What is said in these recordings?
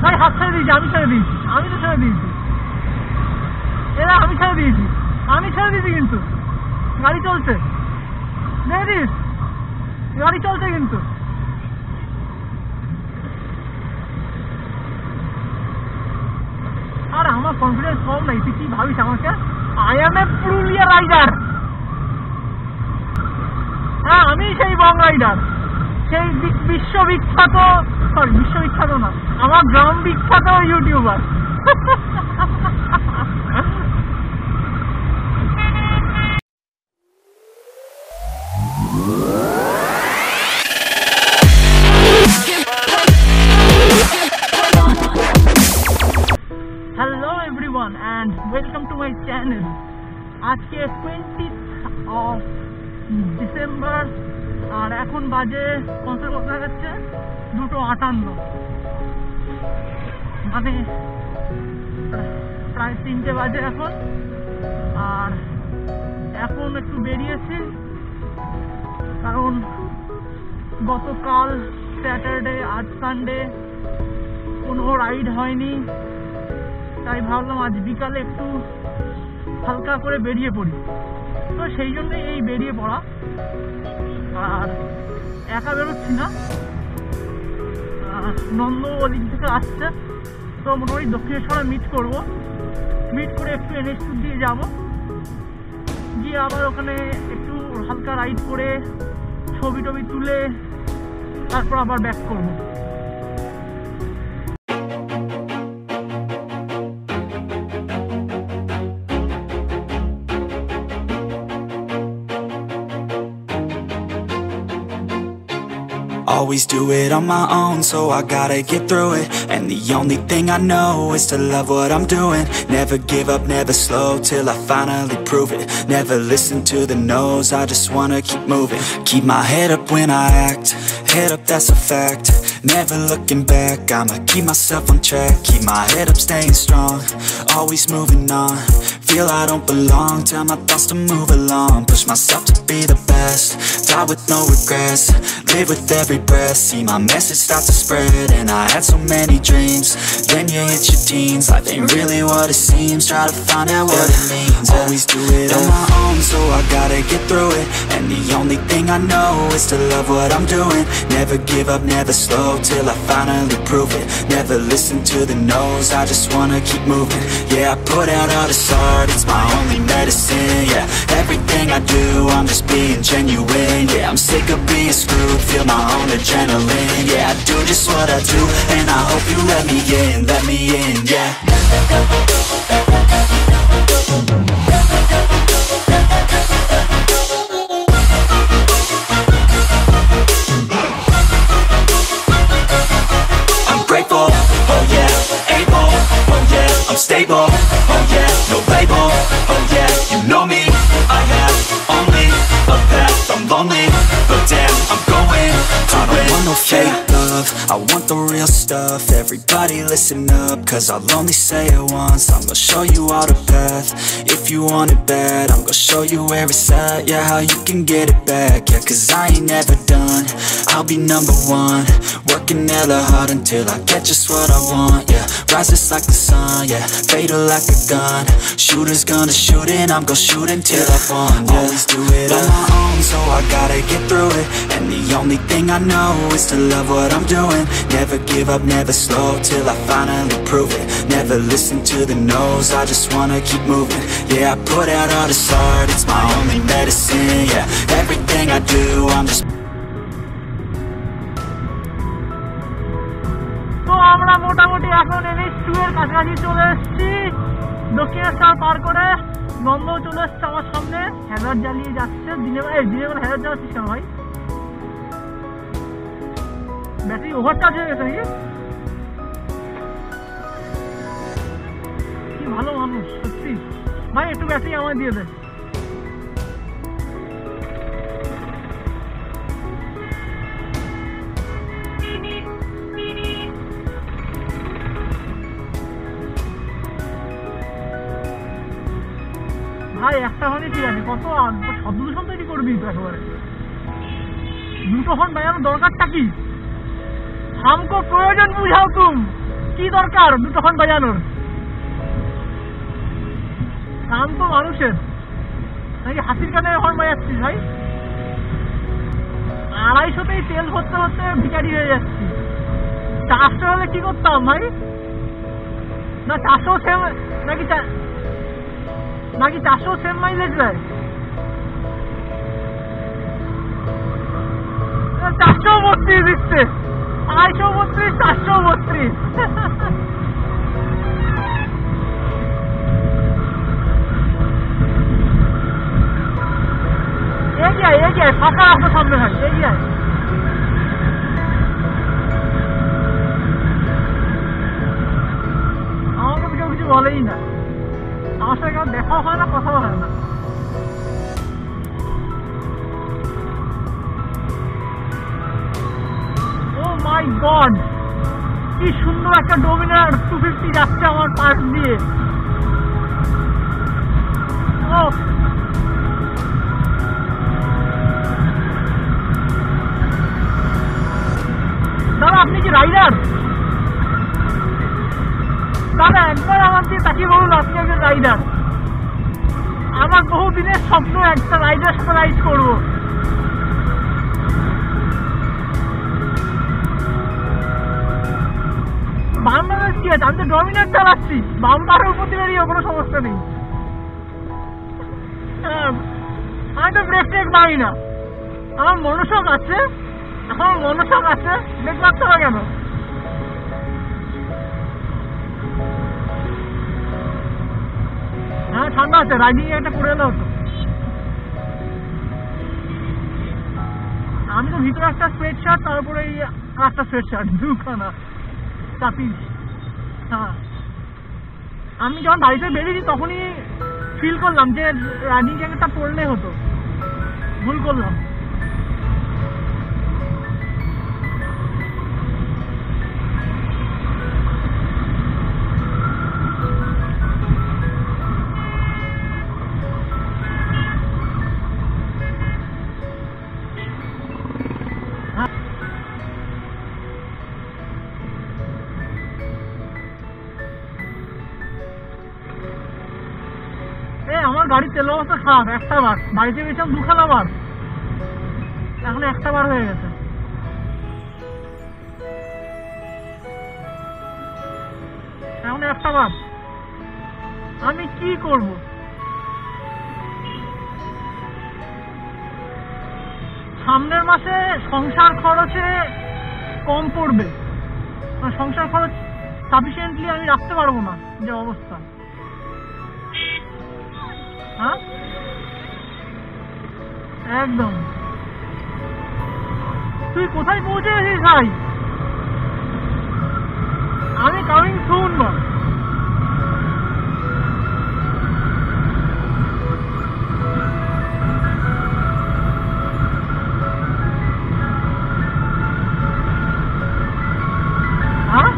ভাই হাত ছেড়ে দিয়েছি, আমি ছেড়ে দিয়েছি, আমি তো ছেড়ে দিয়েছি, এরা আমি ছেড়ে দিয়েছি, আমি ছেড়ে দিয়েছি, কিন্তু গাড়ি চলছে, দেখিস গাড়ি চলছে কিন্তু। আর আমার কনফিডেন্স কম নাই, তুই কি ভাবিস আমাকে? I am a Purulia rider. হ্যাঁ, আমি সেই বং রাইডার, সেই বিশ্ববিখ্যাত, সরি বিশ্ববিখ্যাত না, আমার গ্রাম বিখ্যাত YouTuber. Hello everyone and welcome to my channel. আজকে 20th of December আর এখন বাজে কত যাচ্ছে 2:58, মানে প্রায় 3টে বাজে এখন। আর এখন একটু বেরিয়েছি কারণ গতকাল স্যাটারডে, আজ সানডে কোনো রাইড হয়নি, তাই ভাবলাম আজ বিকালে একটু হালকা করে বেরিয়ে পড়ি, তো সেই জন্যই এই বেরিয়ে পড়া। আর একা বেরোচ্ছি না, নন্দ ওদিক থেকে আসছে, তো মোটামুটি দক্ষিণেশ্বরে মিট করে একটু NH দিয়ে যাবো, গিয়ে আবার ওখানে একটু হালকা রাইড করে ছবি টবি তুলে তারপর আবার ব্যাক করবো। Always do it on my own, so I gotta get through it. And the only thing I know is to love what I'm doing. Never give up, never slow, till I finally prove it. Never listen to the no's, I just wanna keep moving. Keep my head up when I act, head up, that's a fact. Never looking back, I'ma keep myself on track. Keep my head up, staying strong, always moving on. Feel I don't belong, tell my thoughts to move along. Push myself to be the best, die with no regrets. Live with every breath, see my message start to spread. And I had so many dreams, then you hit your teens. Life ain't really what it seems, try to find out what it means. Always do it on my own, so I gotta get through it. And the only thing I know is to love what I'm doing. Never give up, never slow, till I finally prove it. Never listen to the no's, I just wanna keep moving. Yeah, I put out all this art, it's my only medicine. Yeah, everything I do, I'm just being genuine. Yeah, I'm sick of being screwed, feel my own adrenaline. Yeah, I do just what I do, and I hope you let me in, yeah. I'm grateful, oh yeah, able, oh yeah, I'm stable, oh yeah, no label, oh yeah, you know me, I have only a path, I'm lonely, but damn, I'm going to win. I don't want no fake love, I want the real stuff. Everybody listen up, cause I'll only say it once. I'm gonna show you all the path, if you want it bad. I'm gonna show you where it's at, yeah, how you can get it back. Yeah, cause I ain't never done, I'll be number one. Working hella hard until I get just what I want. Yeah, rises like the sun, yeah, fatal like a gun. Shooter's gonna shoot and I'm gonna shoot until I won. Yeah. Always do it on my own, so I gotta get through it. And the only thing I know is to love what I'm doing. Never give up, never slow, till I finally prove it. Never listen to the no's, I just wanna keep moving. Yeah, I put out all this art, it's my only medicine. Yeah, everything I do, I'm just. তো আমরা মোটামুটি এখন NH এর কাছাকাছি চলে এসেছি, দক্ষিণেশ্বর পার করে। নন্দ চলে এসছে আমার সামনে, হ্যাজার জ্বালিয়ে যাচ্ছে। দিনে বেলা হ্যাজার জ্বালাচ্ছিস কেন ভাই? ব্যাটারি ওভারচার্জ হয়ে গেছে নাকি? কি ভালো মানুষ সত্যি ভাই, একটু ব্যাটারি আমায় দিয়ে দে। ভাই একটা হলে ঠিক আছে, কত শব্দ দূষণ তৈরি করবি তো একেবারে। দুটো হর্ন বাজানোর দরকারটা কি? हमको প্রয়োজন বুঝাও তুম কি দরকার দুটো হর্ন বাজানোর? কান তো মানুষের, নাকি হাতির কানে হর্ন বাজাচ্ছিস ভাই? 250তেই তেল ভরতে ভরতে ভিখারি হয়ে যাচ্ছি। 400 হলে কি করতাম ভাই? না 400 সেম নাকি 400 সেম মাইলেজ দেয়? 432 দিচ্ছে, 232, 432। এগিয়ে ফাঁকা রাখো সামনে ভাই, এগিয়ে। আমাকে কেউ কিছু বলেই না, আমার সাথে কেউ দেখাও হয় না, কথাও হয় না। ও মাই গড, কি সুন্দর একটা ডোমিনার 250 যাচ্ছে আমার পাশ দিয়ে। ও দাদা, আপনি কি রাইডার? দাদা একবার আমার দিয়ে তাকিয়ে বলুন আপনি একজন রাইডার। আমার বহুদিনের স্বপ্ন একটা রাইডার সাথে রাইড করবো। বাম্পারের কি আছে? আমি তো ডমিনার চালাচ্ছি, বাম্পারের উপর দিয়ে বেরিয়ে কোনো সমস্যা নেই। আমি তো ব্রেক টেক মারি না, আমার মনোশক আছে, আমার মনোশক আছে, ব্রেক মারতে হবে কেন? হ্যাঁ ঠান্ডা আছে, রাইডিং একটা করে এলো হতো। আমি তো ভিতরে একটা সোয়েট শার্ট, তারপরে একটা সোয়েট শার্ট, দুখানা চাপিস। হ্যাঁ, আমি যখন বাড়িতে বেরিয়েছি তখনই ফিল করলাম যে রাইডিং জ্যাকেটটা পরলে হতো, ভুল করলাম। আমার গাড়ির তেল অবস্থা খারাপ, একটা বার বাড়িতে গেছিলাম, দুখানা বার, এখন একটা বার হয়ে গেছে। এখন একটা বার, আমি কি করব? সামনের মাসে সংসার খরচে কম পড়বে, সংসার খরচ সাফিসিয়েন্টলি আমি রাখতে পারবো না যে অবস্থা। হ্যাঁ একদম। তুই কোথায় পৌঁছে গেছিস ভাই? আমি কামিং সুন বল। হ্যাঁ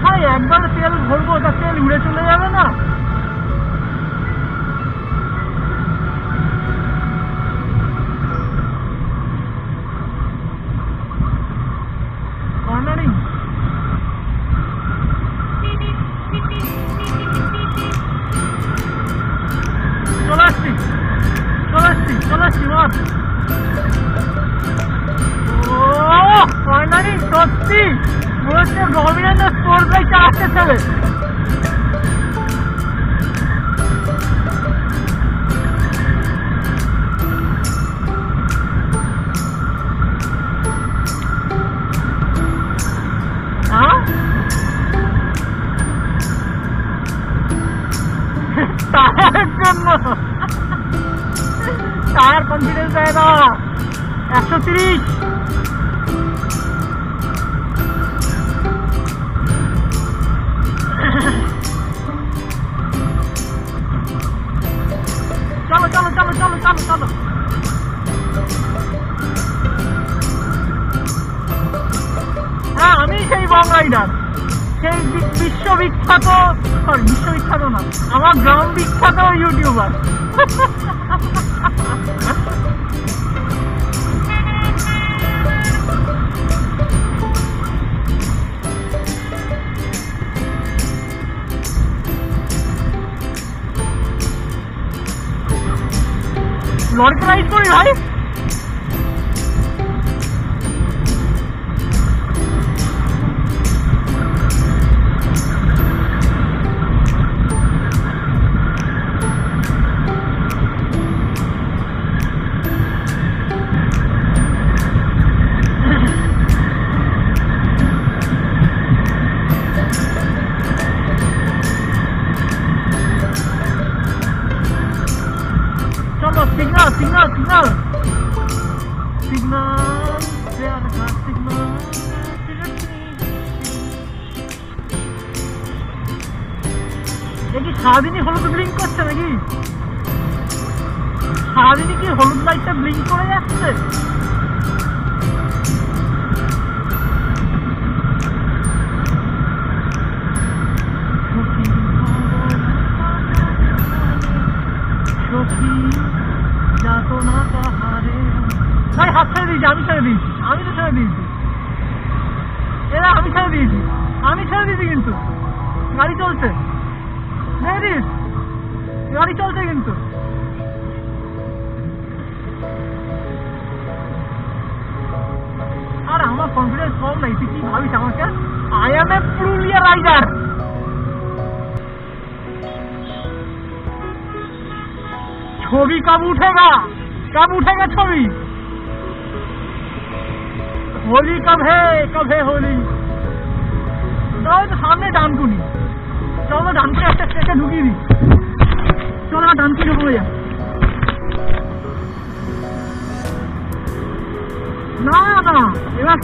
ভাই, একবার তেল ভরবো, তা তেল উড়ে চলে যাবে না? কর্নারিং চলে আসছি বল। ও কর্নারিং সত্যি মনে হচ্ছে ডমিনার স্পোর্ট বাইক চালাচ্ছে ছেলে। হ্যাঁ টায়ারের জন্য, টায়ার কনফিডেন্স দেয় না। 130 চলো। হ্যাঁ আমি সেই বং রাইডার, সেই বিশ্ববিখ্যাত না, আমার গ্রাম বিখ্যাত ইউটিউবার। লরিতে রাইড করি ভাই। Signal, signal, signal. Signal, प्यार का signal. কি সারাদিনই হলুদ ব্লিঙ্ক করছে নাকি? সারাদিনই কি হলুদ লাইটটা ব্লিঙ্ক করে যাচ্ছে? ভাই হাত ছেড়ে দিয়েছি, আমি ছেড়ে দিয়েছি, আমি তো ছেড়ে দিয়েছি, এরা আমি ছেড়ে দিয়েছি, আমি ছেড়ে দিয়েছি, কিন্তু গাড়ি চলছে, দেখিস গাড়ি চলছে কিন্তু। আর আমার কনফিডেন্স কম নাই, তুই কি ভাবিস আমাকে? I am a Purulia rider. ছবি কব উঠেগা, कब उठेगा छवि? होली कब है होली? तो सामने डानकुनी, चलो डानकुनी একটা স্টেশনে ঢুকিয়ে দিই, চলো না ডানকুনি ঢুকে যা। না না এবার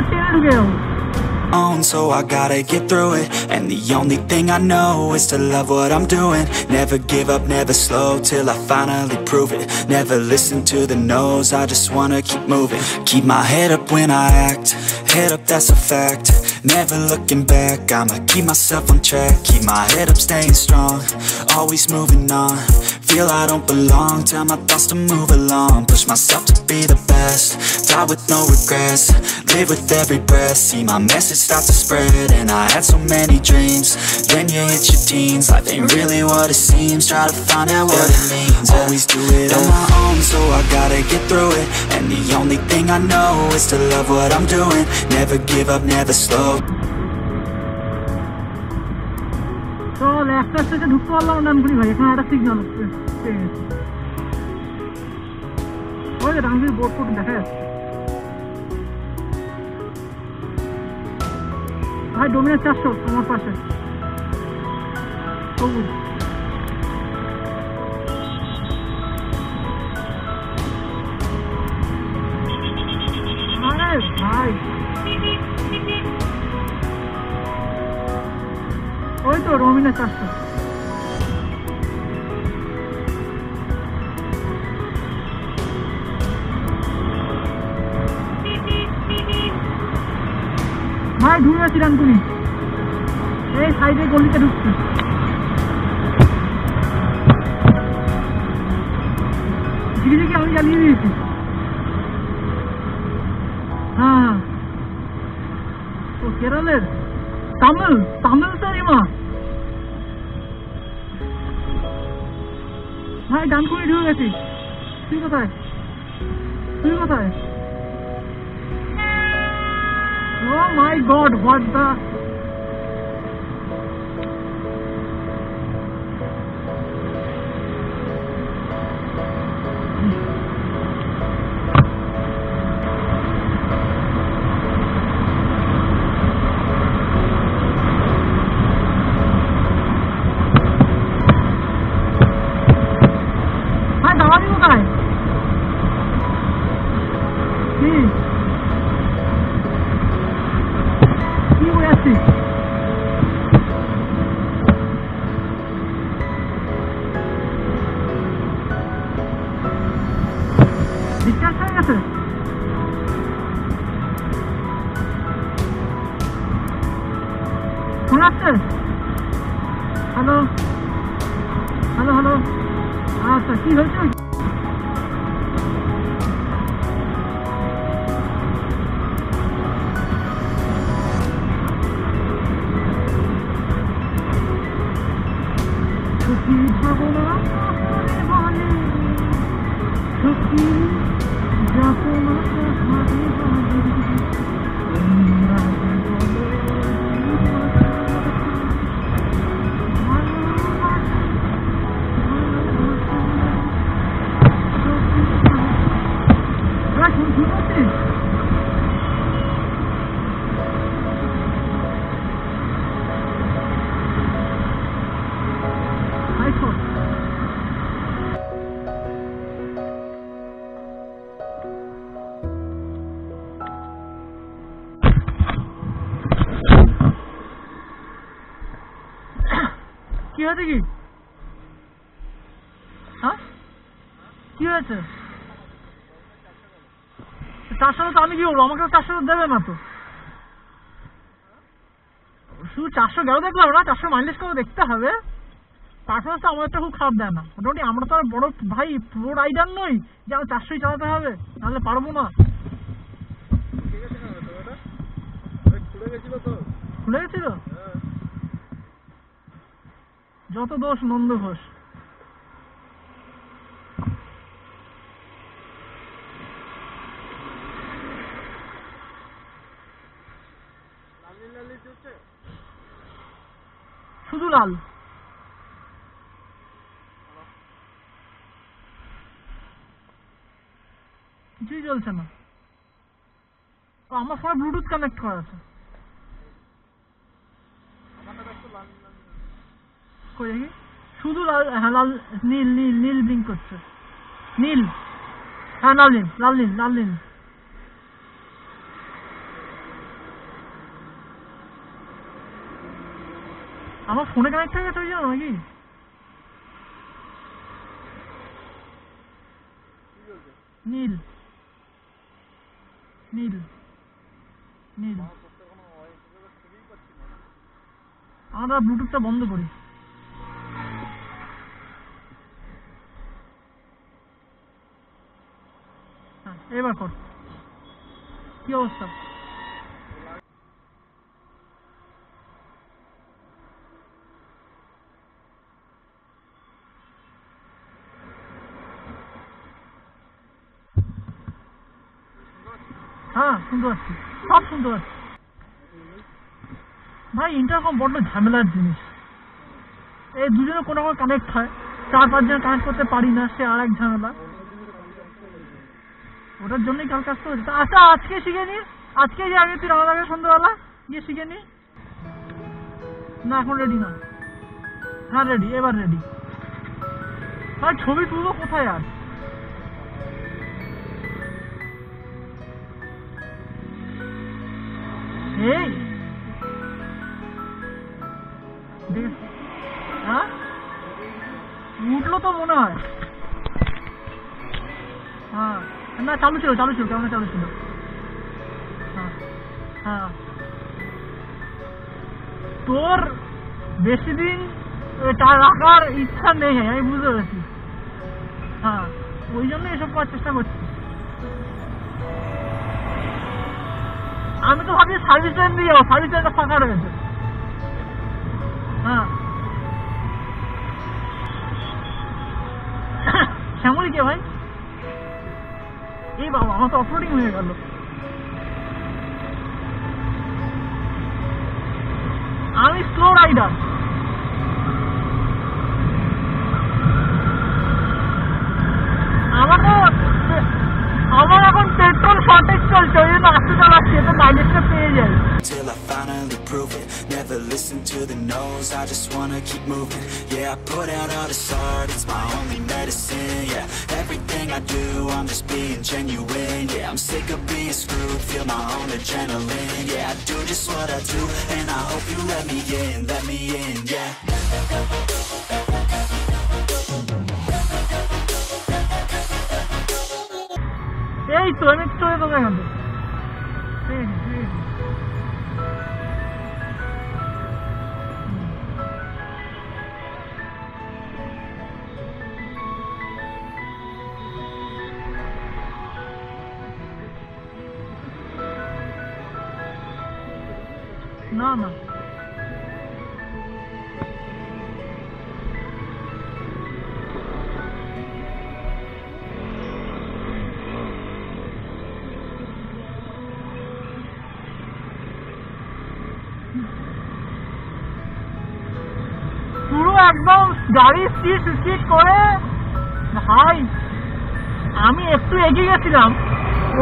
ট্রেনে ঢুকে যাবো। So I gotta get through it, and the only thing I know is to love what I'm doing. Never give up, never slow, till I finally prove it. Never listen to the no's, I just wanna keep moving. Keep my head up when I act, head up, that's a fact. Never looking back, I'ma keep myself on track. Keep my head up, staying strong, always moving on. Feel I don't belong, tell my thoughts to move along. Push myself to be the best, die with no regrets. Live with every breath, see my message start to spread. And I had so many dreams, then you hit your teens. Life ain't really what it seems, try to find out what it means. Always do it on my own, so I gotta get through it. And the only thing I know is to love what I'm doing. Never give up, never slow. চল একটা স্টেশনে ঢুকতে পারলাম ডানকুনি ভাই, এখানে একটা signal ওই যে ডানকুনি বোর্ড ফোর্ড দেখা যাচ্ছে ভাই। ডোমিনাস 400 আমার পাশে সবুজ। আরে ভাই ওই তো ডোমিনাস 400। ভাই ঢুকে গেছি ডানকুনি, এই সাইডে গলিতে ঢুকছি। ধীরে ধীরে আমি জ্বালিয়ে দিয়েছি। হ্যাঁ ও কেরলের তামিল তো রিমা ভাই ডানকুনি ঢুকে গেছি। তুই কোথায়? Oh my God, what the? Hi, দাঁড়াবি কোথায়? কি? ডিসচার্জ হয়ে গেছে? ফোন আসছে? হ্যালো, আচ্ছা কি হয়েছে? কি হয়েছে কি? হ্যাঁ কি হয়েছে? 400 তো আমি কি বলবো, আমাকে 400 দেবে না তো। শুধু 400 গেল দেখলাম না, 400 মাইলেজ করে দেখতে হবে। পারফরমেন্স তো আমাদেরটা খুব খারাপ দেয় না মোটামুটি। আমরা তো আর বড় ভাই প্রো রাইডার নই যে আমার 400 চালাতে হবে, নাহলে পারবো না। খুলে গেছিল? যত দোষ নন্দ ঘোষ। শুধু লাল। কিছুই চলছে না। আমার ফোনে ব্লুটুথ কানেক্ট করা আছে। কই দেখি? শুধু লাল। হ্যাঁ লাল, নীল নীল নীল ব্লিঙ্ক করছে। নীল, হ্যাঁ লাল নীল লাল নীল লাল নীল। আমার ফোনে কানেক্ট হয়ে গেছে ওই জন্য নাকি? নীল নীল নীল। আমরা ব্লুটুথটা বন্ধ করি। হ্যাঁ এবার কর। কি অবস্থা? হ্যাঁ শুনতে পাচ্ছি, সব শুনতে পাচ্ছি। ভাই ইন্টারকম বড্ড ঝামেলার জিনিস। এই দুজনে কোনো রকম কানেক্ট হয়, 4-5 জন কানেক্ট করতে পারি না, সে আর এক ঝামেলা। ওটার জন্যই কাল কাজ করছে। আচ্ছা আজকে শিখে নি, আজকে যে আমি তুই রান্না সন্ধ্যাবেলা গিয়ে শিখে নি। না এখন রেডি না। হ্যাঁ রেডি, এবার রেডি। ভাই ছবি তুলবো কোথায় আর? এই হ্যাঁ উঠলো তো মনে হয়। হ্যাঁ না চালু ছিল কেমন চালু ছিল। হ্যাঁ হ্যাঁ তোর বেশি দিন রাখার ইচ্ছা নেই, আমি বুঝতে পেরেছি। হ্যাঁ ওই জন্য এসব করার চেষ্টা করছি। আমি তো ভাবছি সার্ভিস লাইন দিয়ে যাবো, সার্ভিস লাইনটা ফাঁকা রয়েছে। হ্যাঁ শ্যামলি কে ভাই? এই বাবা আমার তো অফরোডিং হয়ে গেল। আমি স্লো রাইডার। আমার এখন পেট্রোল শর্টেজ চলছে, ওই জন্য আস্তে চালাচ্ছি, তো মাইলেজটা পেয়ে যাই। Till I finally prove it. Never listen to the no's, I just wanna keep moving. Yeah, I put out all this art, it's my only medicine. Yeah, everything I do, I'm just being genuine. Yeah, I'm sick of being screwed, feel my own adrenaline. Yeah, I do just what I do, and I hope you let me in, yeah. এই তো আমি চলে যাবো এখান থেকে। না না একদম গাড়ির স্পিড করে ভাই, আমি একটু এগিয়ে গেছিলাম,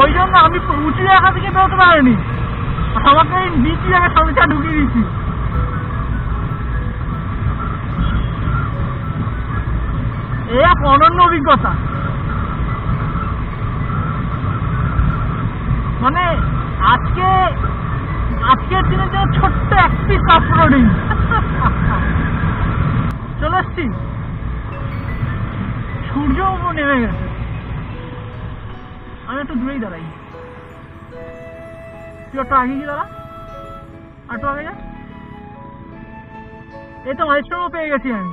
ওই জন্য আমি উঁচু জায়গা থেকে বেরোতে পারিনি, আমাকে নিচু জায়গায় সামনে ঢুকিয়ে দিচ্ছি। এ এক অনন্য অভিজ্ঞতা। মানে আজকের দিনে যে ছোট্ট এক পিস অফরোডিং। চলে এসছি, সূর্য নেমে গেছে। আমি একটু দূরেই দাঁড়াই, তুই একটু আগে গিয়ে দাঁড়া, একটু আগে যা। এই তো মাইলস্টোনও পেয়ে গেছি আমি।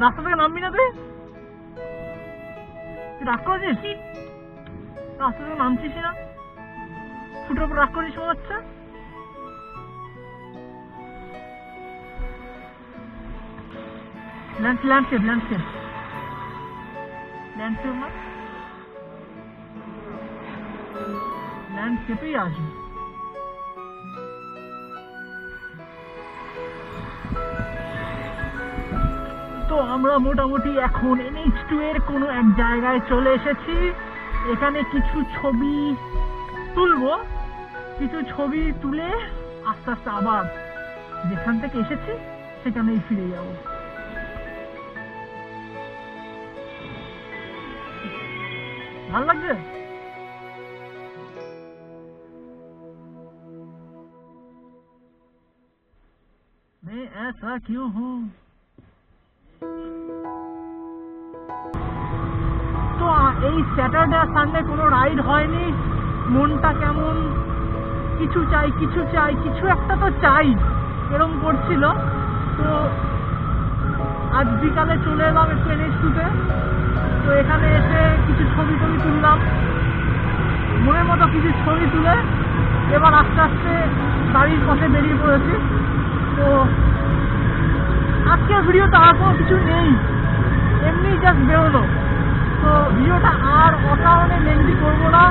রাস্তা থেকে নামবি না? তুই রাগ করেছিস? রাস্তা থেকে নামছিস না, ফুটের উপর রাগ করিস মনে হচ্ছে। ল্যান্ডস্কেপ না, ল্যান্ডস্কেপেই আসবি। তো আমরা মোটামুটি এখন NH2 এর কোনো এক জায়গায় চলে এসেছি। এখানে কিছু ছবি তুলবো, কিছু ছবি তুলে আস্তে আস্তে আবার যেখান থেকে এসেছি সেখানেই ফিরে যাব। ভালো লাগছে? मैं ऐसा क्यों हूँ? তো এই স্যাটারডে আর সানডে কোনো রাইড হয়নি, মনটা কেমন কিছু একটা তো চাই এরকম করছিল। তো আজ বিকালে চলে এলাম একটু NH2-তে। তো এখানে এসে কিছু ছবি তুললাম, মনের মতো কিছু ছবি তুলে এবার আস্তে আস্তে গাড়ির পথে বেরিয়ে পড়েছি। তো আজকের ভিডিওটা আর কোনো কিছু নেই, এমনি জাস্ট বেরোলো। তো ভিডিওটা আর অকারণে লেন্দি করবো না,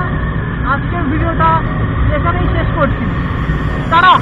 আজকের ভিডিওটা এখানেই শেষ করছি। তারা